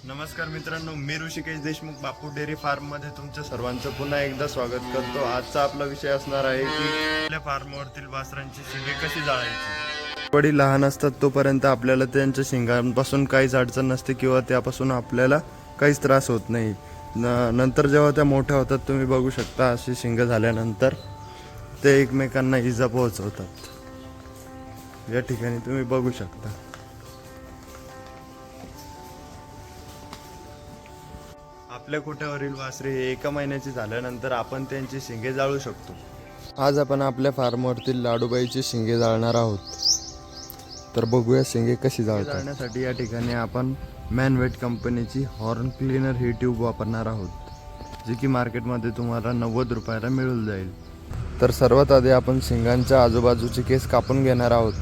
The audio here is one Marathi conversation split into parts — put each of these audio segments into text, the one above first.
नमस्कार मित्रांनो, मी ऋषिकेश देशमुख बापू डेअरी फार्ममध्ये तुमच्या सर्वांचं पुन्हा एकदा स्वागत करतो। आजचा आपला विषय असणार आहे की आपल्या फार्मवरतील वासरांची शिंगे कशी जाळायची। वडील लहान असतात तोपर्यंत आपल्याला त्यांच्या शिंगांपासून काहीच अडचण नसते किंवा त्यापासून आपल्याला काहीच त्रास होत नाही। नंतर जेव्हा त्या मोठ्या होतात तुम्ही बघू शकता अशी शिंग झाल्यानंतर ते एकमेकांना इजा पोहोचवतात। या ठिकाणी तुम्ही बघू शकता। आपल्या कोठ्यावरील वासरे हे 1 महिन्याची झाल्यानंतर आपण त्यांची शिंगे जाळू शकतो। आज आपण आपल्या फार्मवरतील लाडूबाईची शिंगे जाळणार आहोत। तर बघूया शिंगे कशी जाळण्यासाठी या ठिकाणी आपण मॅनवेट कंपनीची हॉर्न क्लीनर ही ट्यूब वापरणार आहोत, जी की मार्केटमध्ये तुम्हाला 90 रुपयाला मिळून जाईल। तर सर्वात आधी आपण शिंगांच्या आजूबाजूचे केस कापून घेणार आहोत।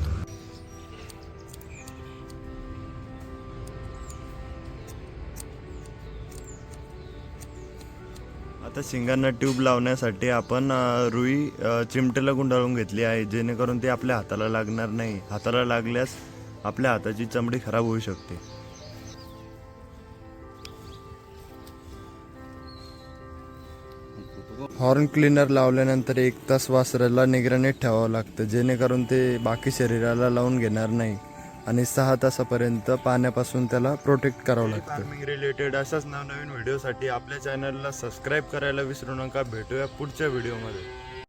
आता शिंगांना ट्यूब लावण्यासाठी आपण रुई चिमटेला गुंडाळून घेतली आहे, जेणेकरून ते आपल्या हाताला लागणार नाही। हाताला लागल्यास आपल्या हाताची चमडी खराब होऊ शकते। हॉर्न क्लीनर लावल्यानंतर 1 तास वासराला निगराणीत ठेवावं लागतं, जेणेकरून ते बाकी शरीराला लावून घेणार नाही आणि 6 तासापर्यंत पाण्यापासून त्याला प्रोटेक्ट करावं लागतं। फार्मिंग रिलेटेड अशाच नवनवीन व्हिडिओसाठी आपल्या चॅनलला सबस्क्राईब करायला विसरू नका। भेटूया पुढच्या व्हिडिओमध्ये।